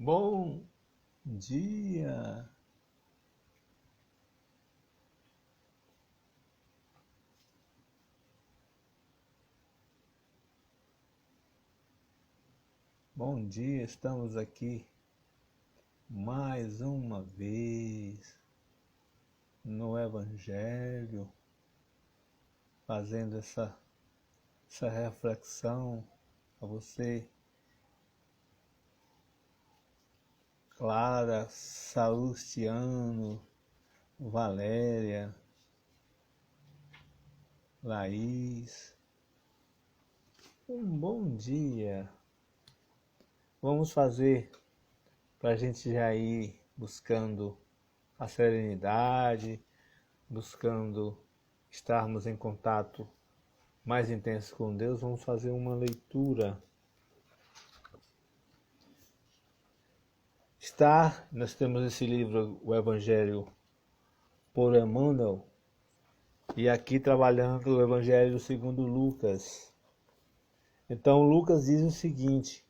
Bom dia, bom dia, estamos aqui mais uma vez no Evangelho, fazendo essa reflexão a você, Clara, Salustiano, Valéria, Laís. Um bom dia. Vamos fazer para a gente já ir buscando a serenidade, buscando estarmos em contato mais intenso com Deus. Vamos fazer uma leitura. Nós temos esse livro, o Evangelho por Emmanuel, e aqui trabalhando o Evangelho segundo Lucas. Então Lucas diz o seguinte: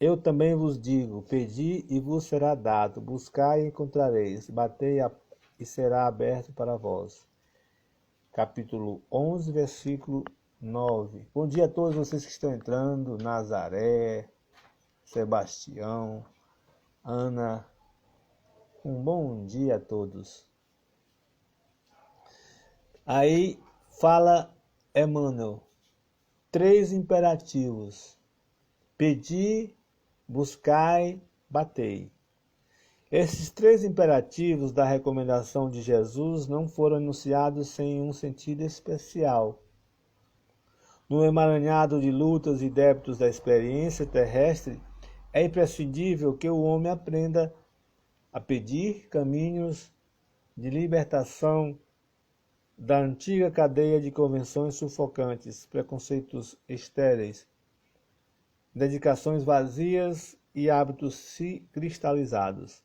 eu também vos digo, pedi e vos será dado, buscai e encontrareis, batei e será aberto para vós. Capítulo 11, versículo 9. Bom dia a todos vocês que estão entrando, Nazaré, Sebastião, Ana. Um bom dia a todos. Aí fala Emmanuel, 3 imperativos: pedi, buscai, batei. Esses 3 imperativos da recomendação de Jesus não foram anunciados sem um sentido especial. No emaranhado de lutas e débitos da experiência terrestre, é imprescindível que o homem aprenda a pedir caminhos de libertação da antiga cadeia de convenções sufocantes, preconceitos estéreis, dedicações vazias e hábitos cristalizados.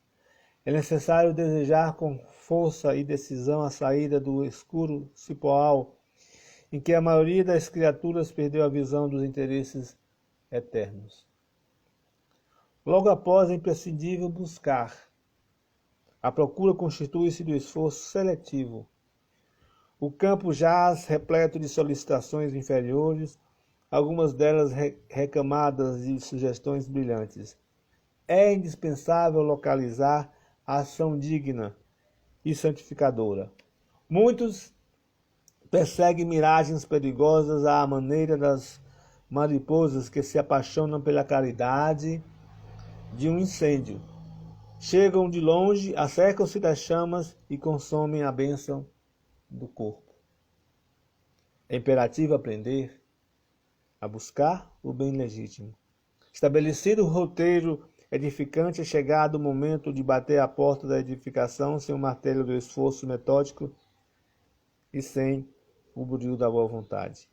É necessário desejar com força e decisão a saída do escuro cipoal em que a maioria das criaturas perdeu a visão dos interesses eternos. Logo após, é imprescindível buscar. A procura constitui-se do esforço seletivo. O campo jaz repleto de solicitações inferiores, algumas delas recamadas de sugestões brilhantes. É indispensável localizar a ação digna e santificadora. Muitos perseguem miragens perigosas à maneira das mariposas que se apaixonam pela claridade de um incêndio. Chegam de longe, acercam-se das chamas e consomem a bênção do corpo. É imperativo aprender a buscar o bem legítimo. Estabelecido o roteiro edificante, é chegado o momento de bater a porta da edificação sem o martelo do esforço metódico e sem o brilho da boa vontade.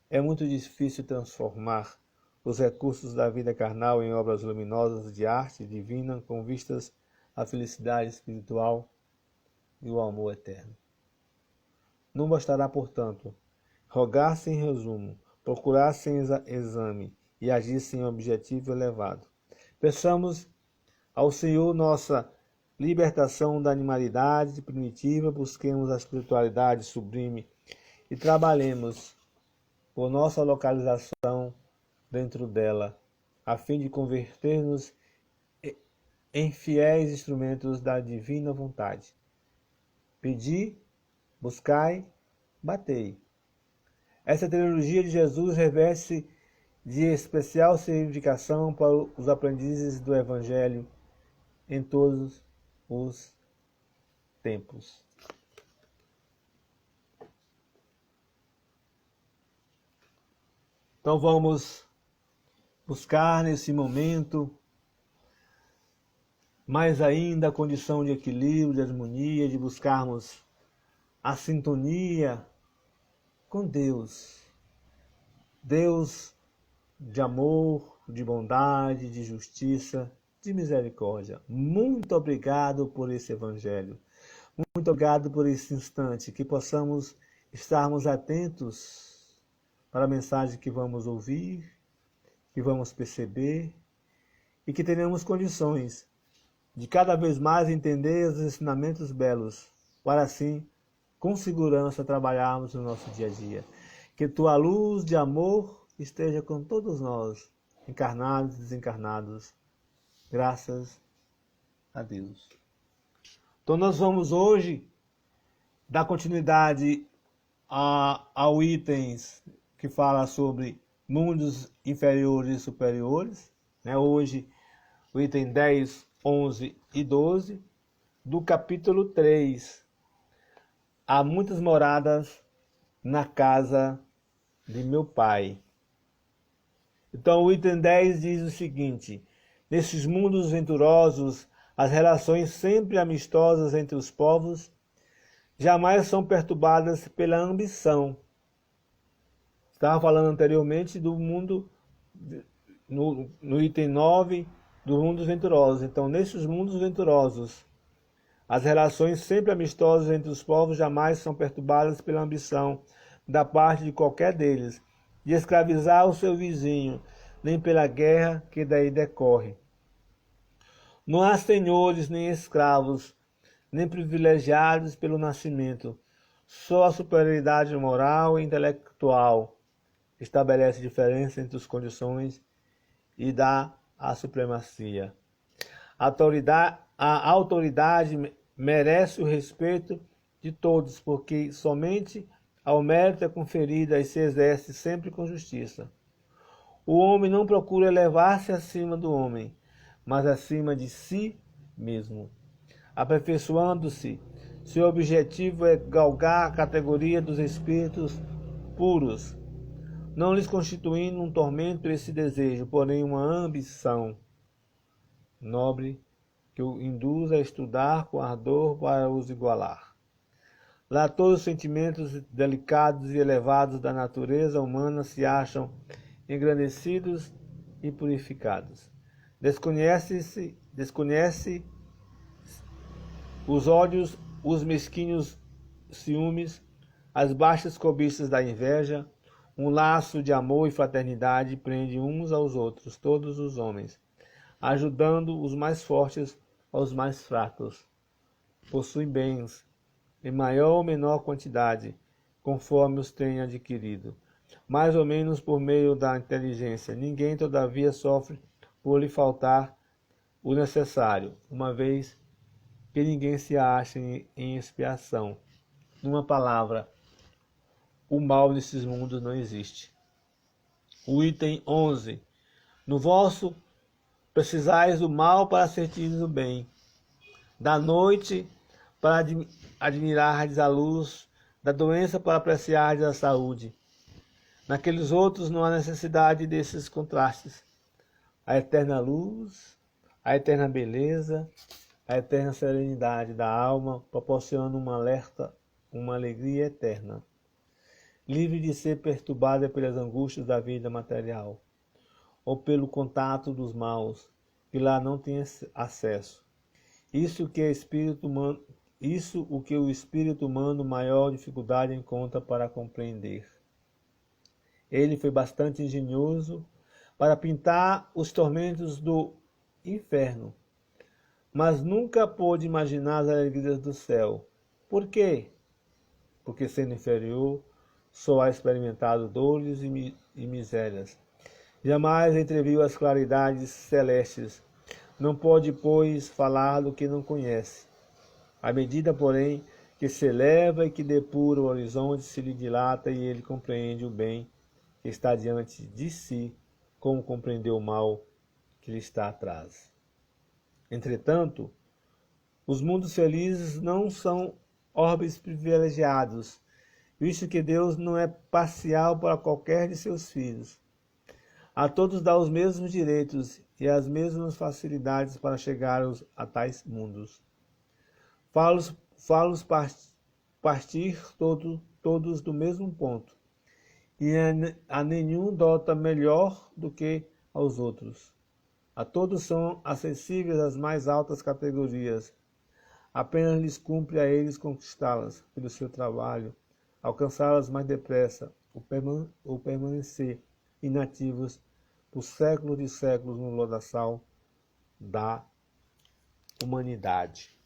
É muito difícil transformar os recursos da vida carnal em obras luminosas de arte divina com vistas à felicidade espiritual e o amor eterno. Não bastará, portanto, rogar sem resumo, procurar sem exame e agir sem objetivo elevado. Peçamos ao Senhor nossa libertação da animalidade primitiva, busquemos a espiritualidade sublime e trabalhemos por nossa localização dentro dela, a fim de converter-nos em fiéis instrumentos da divina vontade. Pedi, buscai, batei. Essa trilogia de Jesus reveste de especial significação para os aprendizes do Evangelho em todos os tempos. Então vamos buscar nesse momento mais ainda a condição de equilíbrio, de harmonia, de buscarmos a sintonia com Deus. Deus de amor, de bondade, de justiça, de misericórdia. Muito obrigado por esse Evangelho. Muito obrigado por esse instante, que possamos estarmos atentos para a mensagem que vamos ouvir, que vamos perceber, e que tenhamos condições de cada vez mais entender os ensinamentos belos, para assim, com segurança, trabalharmos no nosso dia a dia. Que tua luz de amor esteja com todos nós, encarnados e desencarnados. Graças a Deus. Então nós vamos hoje dar continuidade ao itens que fala sobre mundos inferiores e superiores. Hoje, o item 10, 11 e 12, do capítulo 3. Há muitas moradas na casa de meu pai. Então o item 10 diz o seguinte: nesses mundos venturosos, as relações sempre amistosas entre os povos jamais são perturbadas pela ambição. Estava falando anteriormente do mundo, no item 9, dos mundos venturosos. Então, nesses mundos venturosos, as relações sempre amistosas entre os povos jamais são perturbadas pela ambição da parte de qualquer deles, de escravizar o seu vizinho, nem pela guerra que daí decorre. Não há senhores nem escravos, nem privilegiados pelo nascimento. Só a superioridade moral e intelectual estabelece diferença entre as condições e dá a supremacia. A autoridade merece o respeito de todos, porque somente ao mérito é conferida e se exerce sempre com justiça. O homem não procura elevar-se acima do homem, mas acima de si mesmo. Aperfeiçoando-se, seu objetivo é galgar a categoria dos espíritos puros, não lhes constituindo um tormento esse desejo, porém uma ambição nobre que o induz a estudar com ardor para os igualar. Lá todos os sentimentos delicados e elevados da natureza humana se acham engrandecidos e purificados. Desconhece os ódios, os mesquinhos ciúmes, as baixas cobiças da inveja. Um laço de amor e fraternidade prende uns aos outros todos os homens, ajudando os mais fortes aos mais fracos. Possuem bens, em maior ou menor quantidade, conforme os tenha adquirido, mais ou menos por meio da inteligência. Ninguém, todavia, sofre por lhe faltar o necessário, uma vez que ninguém se acha em expiação. Numa palavra, o mal nesses mundos não existe. O item 11. No vosso precisais do mal para sentirdes o bem, da noite para admirardes a luz, da doença para apreciardes a saúde. Naqueles outros não há necessidade desses contrastes. A eterna luz, a eterna beleza, a eterna serenidade da alma proporciona uma alegria eterna, livre de ser perturbada pelas angústias da vida material, ou pelo contato dos maus, que lá não tem acesso. Isso o que o espírito humano maior dificuldade encontra para compreender. Ele foi bastante engenhoso para pintar os tormentos do inferno, mas nunca pôde imaginar as alegrias do céu. Por quê? Porque, sendo inferior, só há experimentado dores e misérias. Jamais entreviu as claridades celestes. Não pode, pois, falar do que não conhece. À medida, porém, que se eleva e que depura o horizonte, se lhe dilata e ele compreende o bem que está diante de si, como compreendeu o mal que lhe está atrás. Entretanto, os mundos felizes não são orbes privilegiados, visto que Deus não é parcial para qualquer de seus filhos. A todos dá os mesmos direitos e as mesmas facilidades para chegar a tais mundos. Fá-los partir todos do mesmo ponto, e a nenhum dota melhor do que aos outros. A todos são acessíveis as mais altas categorias. Apenas lhes cumpre a eles conquistá-las pelo seu trabalho, alcançá-las mais depressa, ou permanecer inativos por séculos de séculos no lodaçal da humanidade.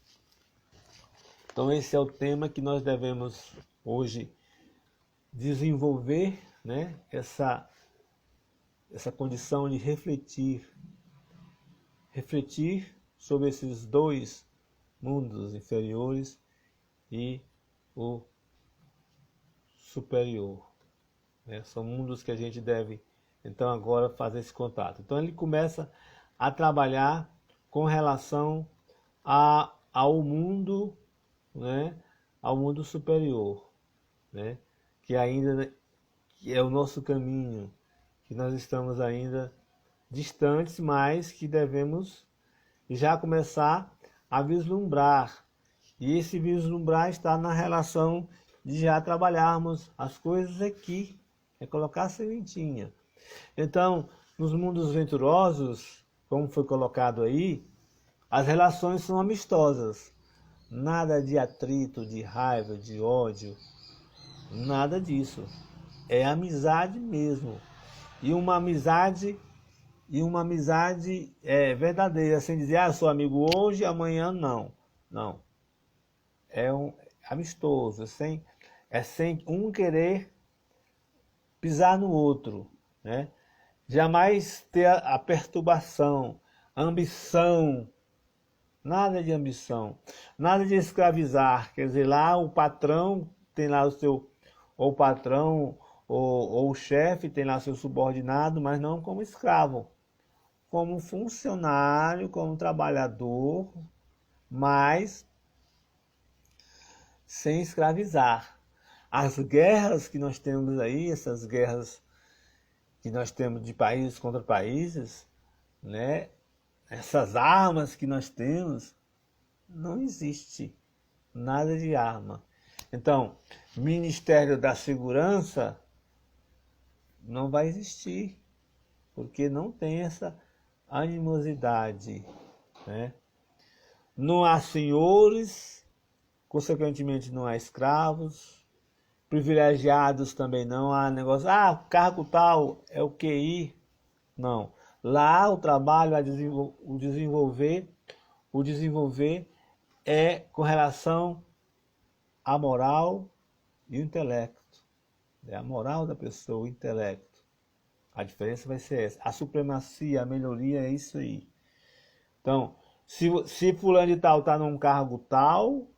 Então esse é o tema que nós devemos hoje desenvolver, né? Essa condição de refletir sobre esses dois mundos inferiores e o superior, né? São mundos que a gente deve, então, agora fazer esse contato. Então ele começa a trabalhar com relação ao mundo, né? Ao mundo superior, né? Que é o nosso caminho, que nós estamos ainda distantes, mas que devemos já começar a vislumbrar. E esse vislumbrar está na relação de já trabalharmos as coisas aqui, é colocar a sementinha. Então, nos mundos venturosos, como foi colocado aí, as relações são amistosas. Nada de atrito, de raiva, de ódio, nada disso. É amizade mesmo. E uma amizade verdadeira, sem dizer, sou amigo hoje, amanhã não. Não. É amistoso, é sem um querer pisar no outro, né? Jamais ter a perturbação, a ambição, nada de ambição, nada de escravizar, quer dizer, lá o patrão tem lá ou o patrão ou o chefe tem lá seu subordinado, mas não como escravo, como funcionário, como trabalhador, mas sem escravizar. As guerras que nós temos aí, essas guerras que nós temos de países contra países, né? Essas armas que nós temos, não existe nada de arma. Então, Ministério da Segurança não vai existir, porque não tem essa animosidade, né? Não há senhores, consequentemente não há escravos, privilegiados também não, há negócio, cargo tal é o QI, não. Lá o trabalho, o desenvolver é com relação à moral e o intelecto. É a moral da pessoa, o intelecto. A diferença vai ser essa. A supremacia, a melhoria é isso aí. Então, se fulano de tal está num cargo tal,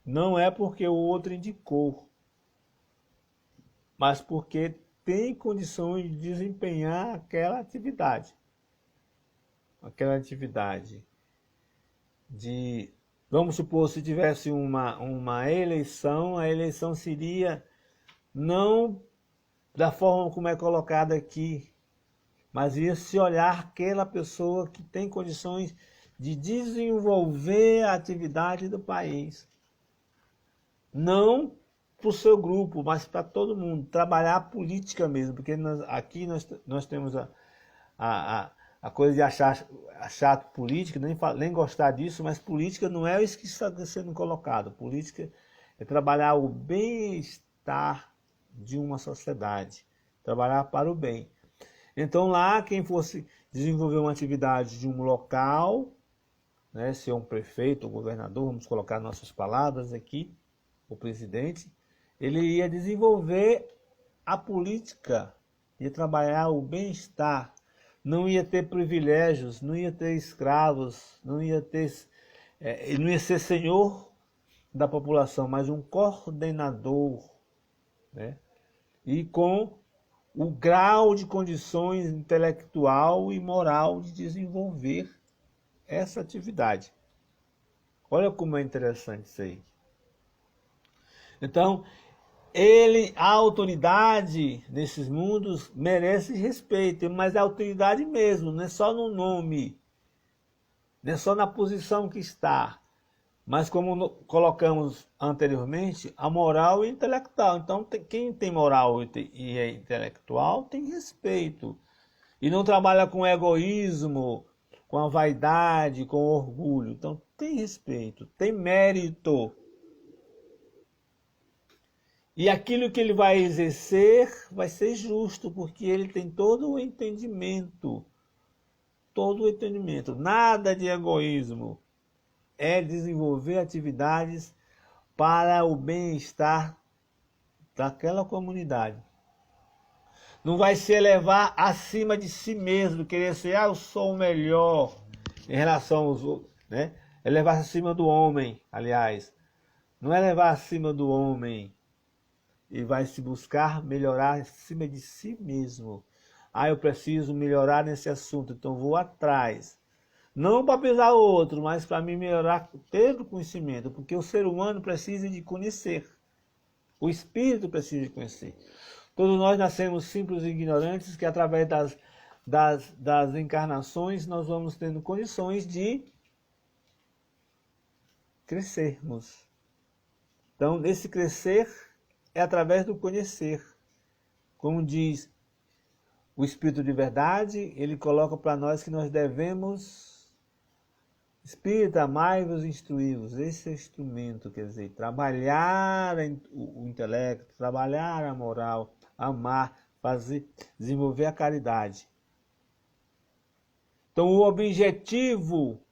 não é porque o outro indicou, mas porque tem condições de desempenhar aquela atividade. Vamos supor, se tivesse uma eleição, a eleição seria não da forma como é colocada aqui, mas ia se olhar aquela pessoa que tem condições de desenvolver a atividade do país. Não para o seu grupo, mas para todo mundo. Trabalhar a política mesmo, porque aqui nós temos a coisa de achar política, nem gostar disso, mas política não é isso que está sendo colocado. Política é trabalhar o bem-estar de uma sociedade, trabalhar para o bem. Então lá, quem fosse desenvolver uma atividade de um local, né, se é um prefeito ou governador, vamos colocar nossas palavras aqui, o presidente, ele ia desenvolver a política, ia trabalhar o bem-estar, não ia ter privilégios, não ia ter escravos, não ia ser senhor da população, mas um coordenador, né? E com o grau de condições intelectual e moral de desenvolver essa atividade. Olha como é interessante isso aí. Então, a autoridade nesses mundos merece respeito, mas é autoridade mesmo, não é só no nome, não é só na posição que está, mas como colocamos anteriormente, a moral e intelectual. Então, quem tem moral e é intelectual tem respeito. E não trabalha com egoísmo, com a vaidade, com o orgulho. Então, tem respeito, tem mérito. E aquilo que ele vai exercer vai ser justo, porque ele tem todo o entendimento todo o entendimento. Nada de egoísmo. É desenvolver atividades para o bem-estar daquela comunidade. Não vai se elevar acima de si mesmo, querer ser, eu sou o melhor em relação aos outros, né? É levar acima do homem, aliás. Não é levar acima do homem. E vai se buscar melhorar acima de si mesmo. Eu preciso melhorar nesse assunto, então vou atrás. Não para pisar o outro, mas para me melhorar, ter o conhecimento, porque o ser humano precisa de conhecer. O espírito precisa de conhecer. Todos nós nascemos simples e ignorantes, que através das encarnações nós vamos tendo condições de crescermos. Então, esse crescer é através do conhecer. Como diz o Espírito de Verdade, ele coloca para nós que nós devemos, Espírito, amai-vos e instruí-vos. Esse é o instrumento, quer dizer, trabalhar o intelecto, trabalhar a moral, amar, fazer, desenvolver a caridade. Então, o objetivo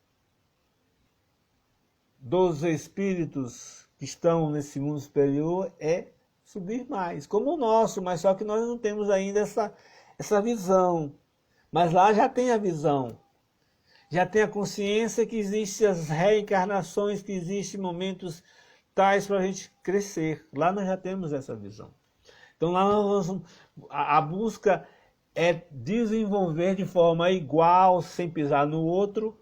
dos espíritos que estão nesse mundo superior é subir mais, como o nosso, mas só que nós não temos ainda essa visão. Mas lá já tem a visão, já tem a consciência que existem as reencarnações, que existem momentos tais para a gente crescer. Lá nós já temos essa visão. Então lá a busca é desenvolver de forma igual, sem pisar no outro,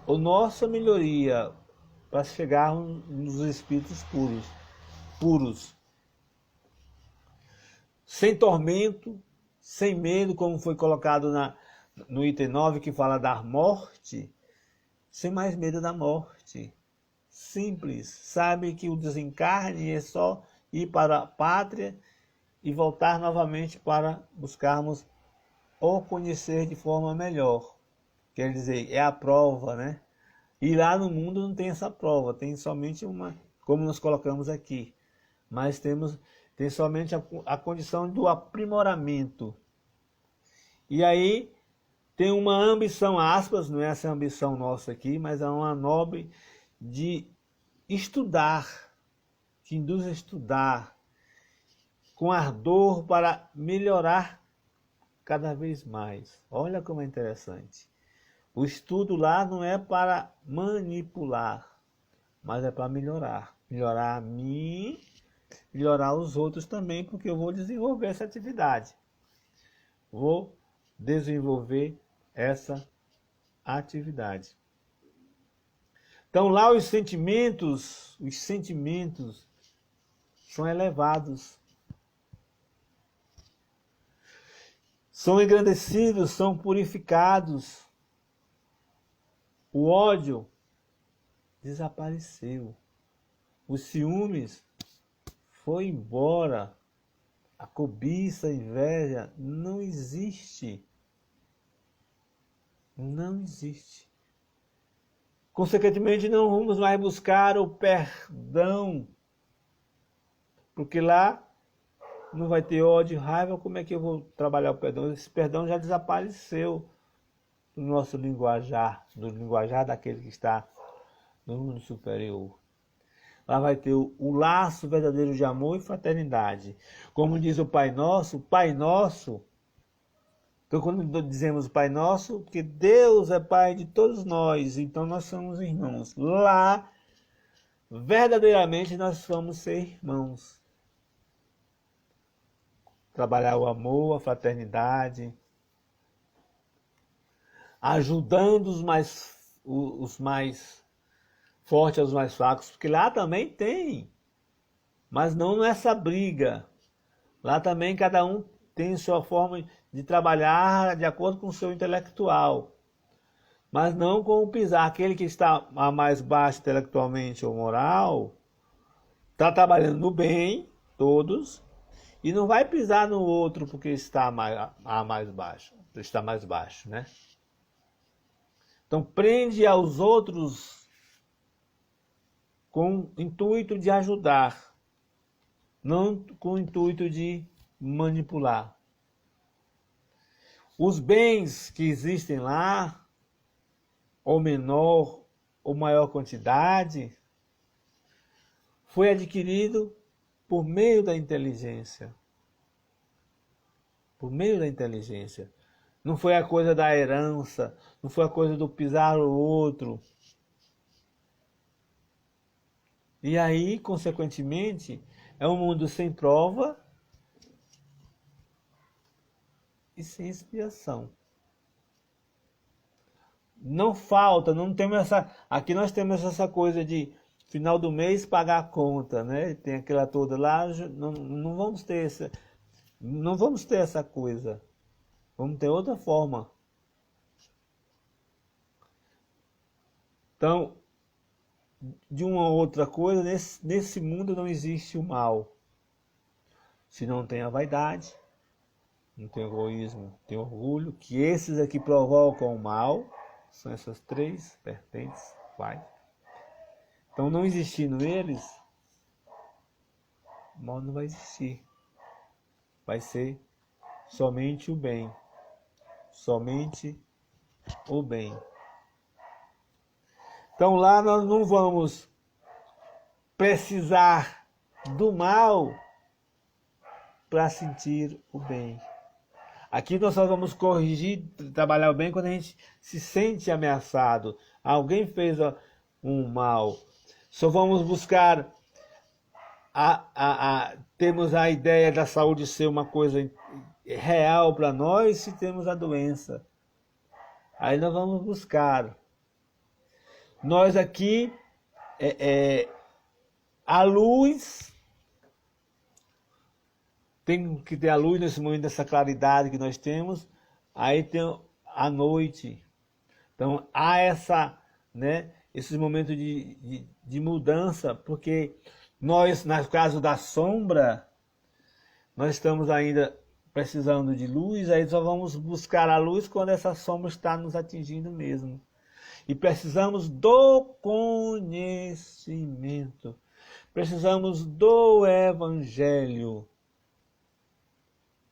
a nossa melhoria para chegar nos espíritos puros. Sem tormento, sem medo, como foi colocado no item 9, que fala da morte, sem mais medo da morte. Simples, sabe que o desencarne é só ir para a pátria e voltar novamente para buscarmos o conhecer de forma melhor. Quer dizer, é a prova, né? E lá no mundo não tem essa prova, tem somente uma, como nós colocamos aqui. Mas tem somente a condição do aprimoramento. E aí tem uma ambição, aspas, não é essa ambição nossa aqui, mas é uma nobre de estudar, que induz a estudar com ardor para melhorar cada vez mais. Olha como é interessante. O estudo lá não é para manipular, mas é para melhorar. Melhorar a mim, melhorar os outros também, porque eu vou desenvolver essa atividade. Vou desenvolver essa atividade. Então lá os sentimentos são elevados. São engrandecidos, são purificados. O ódio desapareceu. Os ciúmes foi embora. A cobiça, a inveja não existe. Não existe. Consequentemente, não vamos mais buscar o perdão. Porque lá não vai ter ódio e raiva. Como é que eu vou trabalhar o perdão? Esse perdão já desapareceu do nosso linguajar, do linguajar daquele que está no mundo superior. Lá vai ter o laço verdadeiro de amor e fraternidade. Como diz o Pai Nosso, então quando dizemos Pai Nosso, porque Deus é Pai de todos nós, então nós somos irmãos. Lá, verdadeiramente, nós vamos ser irmãos. Trabalhar o amor, a fraternidade, ajudando os mais fortes aos mais fracos, porque lá também tem, mas não nessa briga. Lá também cada um tem sua forma de trabalhar de acordo com o seu intelectual, mas não com o pisar. Aquele que está a mais baixo intelectualmente ou moral, está trabalhando no bem, todos, e não vai pisar no outro porque está mais baixo, né? Então prende aos outros com o intuito de ajudar, não com o intuito de manipular. Os bens que existem lá, ou menor ou maior quantidade, foi adquirido por meio da inteligência. Por meio da inteligência. Não foi a coisa da herança, não foi a coisa do pisar o outro. E aí, consequentemente, é um mundo sem prova e sem expiação. Não falta, não temos essa. Aqui nós temos essa coisa de final do mês pagar a conta, né? Tem aquela toda lá, não vamos ter essa coisa. Vamos ter outra forma. Então, de uma outra coisa, nesse mundo não existe o mal. Se não tem a vaidade, não tem egoísmo, tem orgulho, que esses aqui provocam o mal, são essas três vertentes, vai. Então, não existindo eles, o mal não vai existir. Vai ser somente o bem. Somente o bem. Então lá nós não vamos precisar do mal para sentir o bem. Aqui nós só vamos corrigir, trabalhar o bem quando a gente se sente ameaçado. Alguém fez um mal. Só vamos buscar temos a ideia da saúde ser uma coisa real para nós se temos a doença. Aí nós vamos buscar. Nós aqui, a luz, tem que ter a luz nesse momento, dessa claridade que nós temos, aí tem a noite. Então há esses momentos de mudança, porque nós, no caso da sombra, nós estamos ainda precisando de luz, aí só vamos buscar a luz quando essa sombra está nos atingindo mesmo. E precisamos do conhecimento. Precisamos do Evangelho.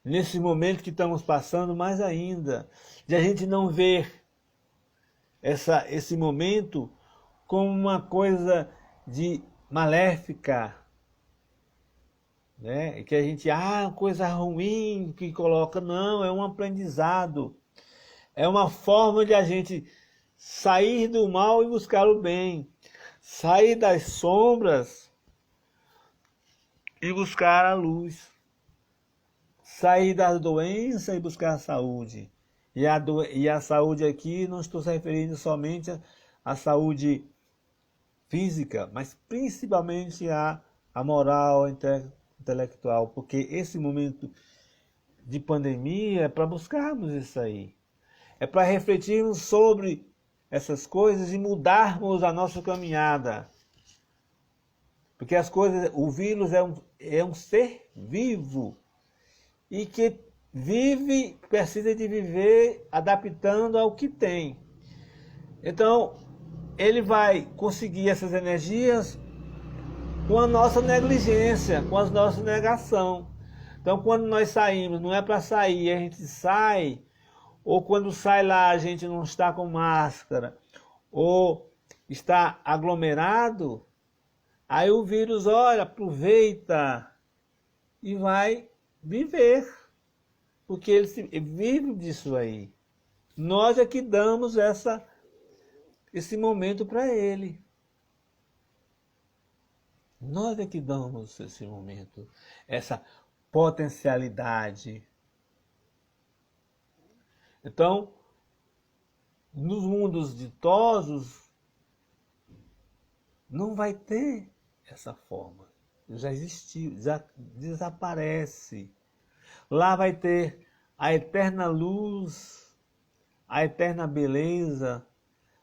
Nesse momento que estamos passando, mais ainda, de a gente não ver esse momento como uma coisa de maléfica, né? Que a gente, coisa ruim que coloca, não, é um aprendizado. É uma forma de a gente sair do mal e buscar o bem. Sair das sombras e buscar a luz. Sair da doença e buscar a saúde. E a saúde aqui, não estou se referindo somente à saúde física, mas principalmente à moral, intelectual. Porque esse momento de pandemia é para buscarmos isso aí. É para refletirmos sobre essas coisas e mudarmos a nossa caminhada. Porque as coisas, o vírus é um ser vivo e que precisa de viver adaptando ao que tem. Então, ele vai conseguir essas energias com a nossa negligência, com a nossa negação. Então, quando nós saímos, não é para sair, a gente sai, ou quando sai lá a gente não está com máscara, ou está aglomerado, aí o vírus, olha, aproveita e vai viver, porque ele vive disso aí. Nós é que damos esse momento para ele. Nós é que damos esse momento, essa potencialidade. Então, nos mundos ditosos, não vai ter essa forma. Já existiu, já desaparece. Lá vai ter a eterna luz, a eterna beleza,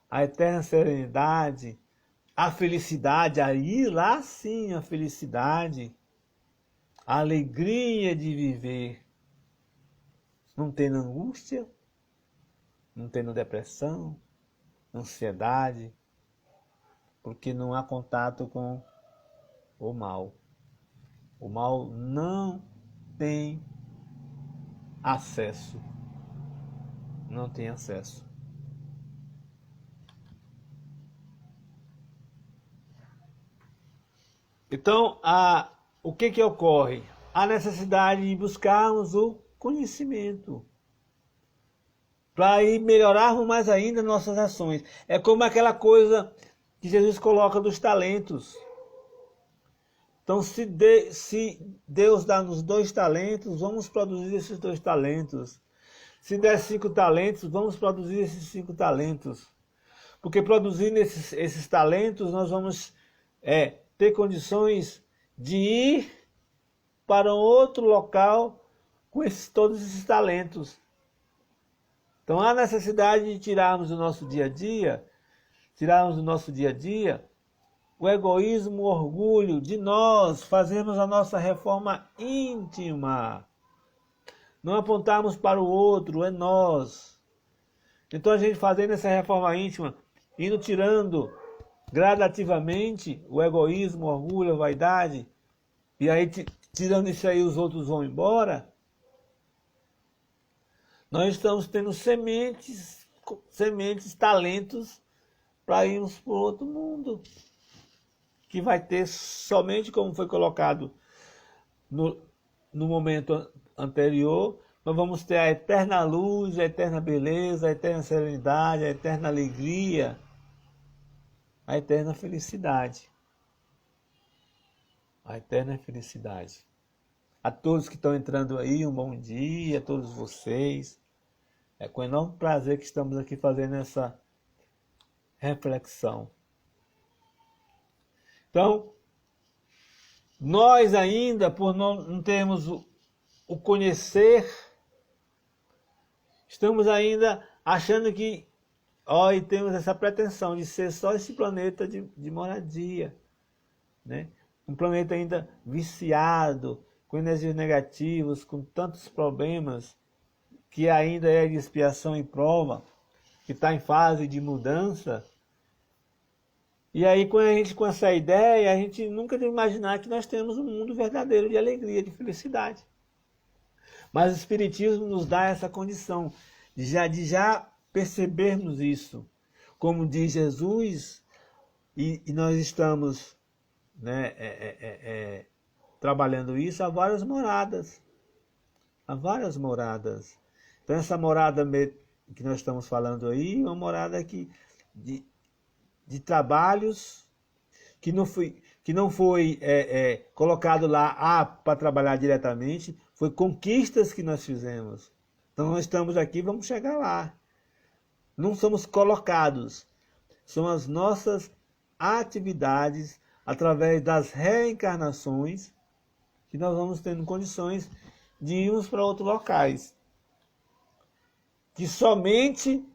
a eterna serenidade, a felicidade, aí lá sim a felicidade, a alegria de viver, não tendo angústia, não tendo depressão, ansiedade, porque não há contato com o mal. O mal não tem acesso não tem acesso. Então, o que ocorre? A necessidade de buscarmos o conhecimento para ir melhorarmos mais ainda nossas ações. É como aquela coisa que Jesus coloca dos talentos. Então, se Deus dá-nos 2 talentos, vamos produzir esses 2 talentos. Se der 5 talentos, vamos produzir esses 5 talentos. Porque produzindo esses talentos, nós vamos ter condições de ir para outro local com todos esses talentos. Então, há necessidade de tirarmos do nosso dia a dia, o egoísmo, o orgulho de nós fazermos a nossa reforma íntima. Não apontarmos para o outro, é nós. Então a gente fazendo essa reforma íntima, indo tirando gradativamente o egoísmo, o orgulho, a vaidade, e aí tirando isso aí os outros vão embora, nós estamos tendo sementes, talentos para irmos para o outro mundo, que vai ter somente, como foi colocado no momento anterior, nós vamos ter a eterna luz, a eterna beleza, a eterna serenidade, a eterna alegria, a eterna felicidade. A eterna felicidade. A todos que estão entrando aí, um bom dia, a todos vocês. É com enorme prazer que estamos aqui fazendo essa reflexão. Então, nós ainda, por não termos o conhecer, estamos ainda achando que, e temos essa pretensão de ser só esse planeta de moradia, né? Um planeta ainda viciado, com energias negativas, com tantos problemas, que ainda é de expiação e prova, que está em fase de mudança. E aí, com essa ideia, a gente nunca deve imaginar que nós temos um mundo verdadeiro de alegria, de felicidade. Mas o Espiritismo nos dá essa condição de já percebermos isso. Como diz Jesus, e nós estamos trabalhando isso, há várias moradas. Há várias moradas. Então essa morada que nós estamos falando aí, é uma morada de trabalhos que não foi colocado lá para trabalhar diretamente, foi conquistas que nós fizemos. Então nós estamos aqui, vamos chegar lá. Não somos colocados, são as nossas atividades, através das reencarnações, que nós vamos tendo condições de irmos para outros locais. Que somente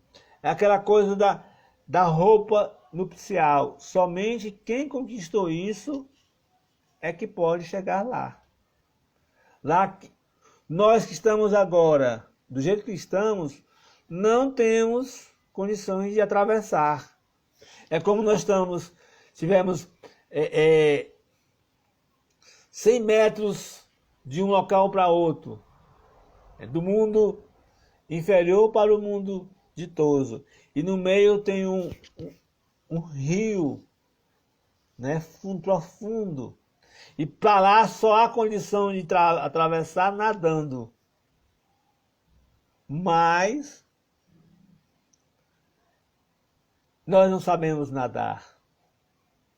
é aquela coisa da roupa nupcial. Somente quem conquistou isso é que pode chegar lá. Nós que estamos agora, do jeito que estamos, não temos condições de atravessar. É como nós tivemos 100 metros de um local para outro. Do mundo inferior para o mundo ditoso. E no meio tem um rio, profundo. E para lá só há condição de atravessar nadando. Mas nós não sabemos nadar.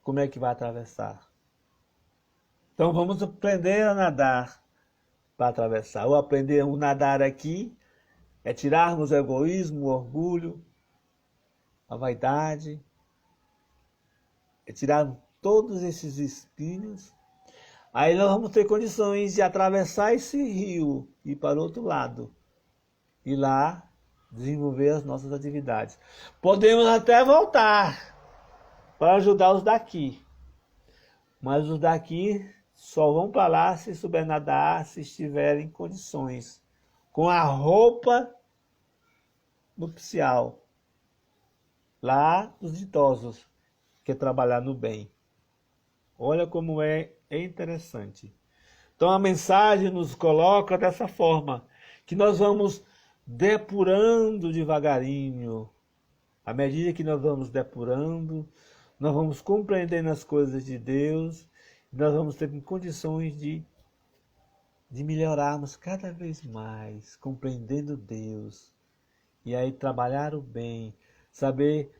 Como é que vai atravessar? Então vamos aprender a nadar para atravessar. Ou aprender a nadar aqui é tirarmos o egoísmo, o orgulho, a vaidade, é tirar todos esses espinhos. Aí nós vamos ter condições de atravessar esse rio e ir para o outro lado. E lá desenvolver as nossas atividades. Podemos até voltar para ajudar os daqui. Mas os daqui só vão para lá se souber nadar, se estiverem em condições. Com a roupa nupcial. Lá os ditosos, que é trabalhar no bem. Olha como é interessante. Então a mensagem nos coloca dessa forma, que nós vamos depurando devagarinho. À medida que nós vamos depurando, nós vamos compreendendo as coisas de Deus, nós vamos ter condições de melhorarmos cada vez mais, compreendendo Deus. E aí trabalhar o bem, saber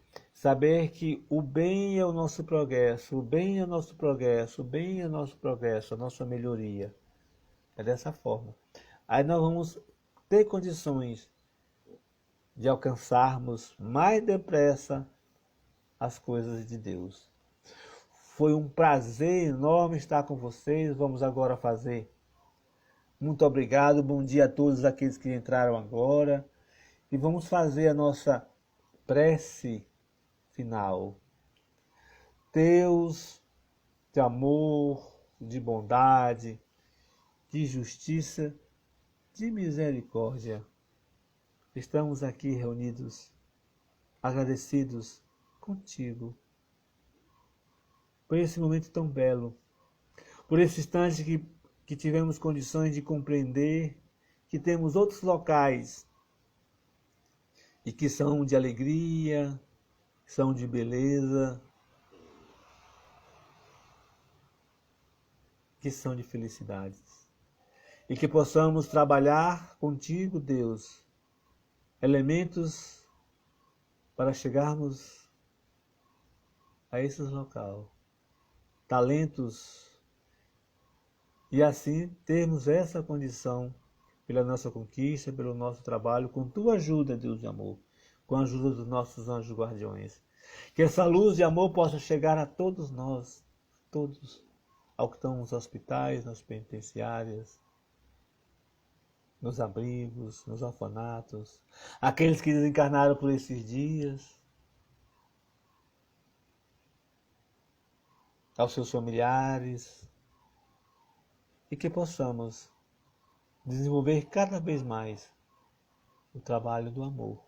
que o bem é o nosso progresso, o bem é o nosso progresso, o bem é o nosso progresso, a nossa melhoria. É dessa forma. Aí nós vamos ter condições de alcançarmos mais depressa as coisas de Deus. Foi um prazer enorme estar com vocês. Vamos agora fazer. Muito obrigado, bom dia a todos aqueles que entraram agora. E vamos fazer a nossa prece final. Deus de amor, de bondade, de justiça, de misericórdia. Estamos aqui reunidos, agradecidos contigo, por esse momento tão belo, por esse instante que tivemos condições de compreender que temos outros locais e que são de alegria, são de beleza, que são de felicidades. E que possamos trabalhar contigo, Deus, elementos para chegarmos a esses locais, talentos, e assim termos essa condição pela nossa conquista, pelo nosso trabalho, com tua ajuda, Deus de amor, com a ajuda dos nossos anjos guardiões. Que essa luz de amor possa chegar a todos nós, todos, ao que estão nos hospitais, nas penitenciárias, nos abrigos, nos orfanatos, aqueles que desencarnaram por esses dias, aos seus familiares, e que possamos desenvolver cada vez mais o trabalho do amor,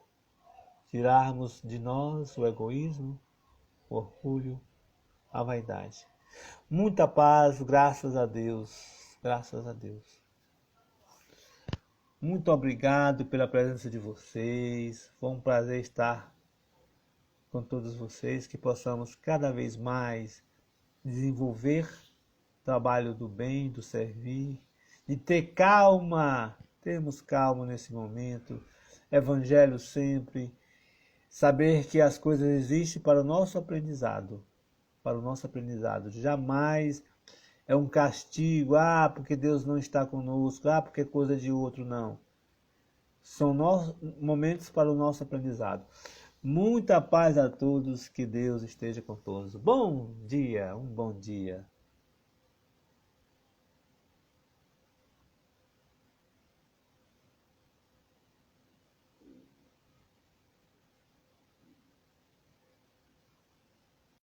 tirarmos de nós o egoísmo, o orgulho, a vaidade. Muita paz, graças a Deus, graças a Deus. Muito obrigado pela presença de vocês. Foi um prazer estar com todos vocês. Que possamos cada vez mais desenvolver o trabalho do bem, do servir, de ter calma. Termos calma nesse momento. Evangelho sempre. Saber que as coisas existem para o nosso aprendizado. Para o nosso aprendizado. Jamais é um castigo, porque Deus não está conosco, porque é coisa de outro, não. São momentos para o nosso aprendizado. Muita paz a todos, que Deus esteja com todos. Bom dia, um bom dia.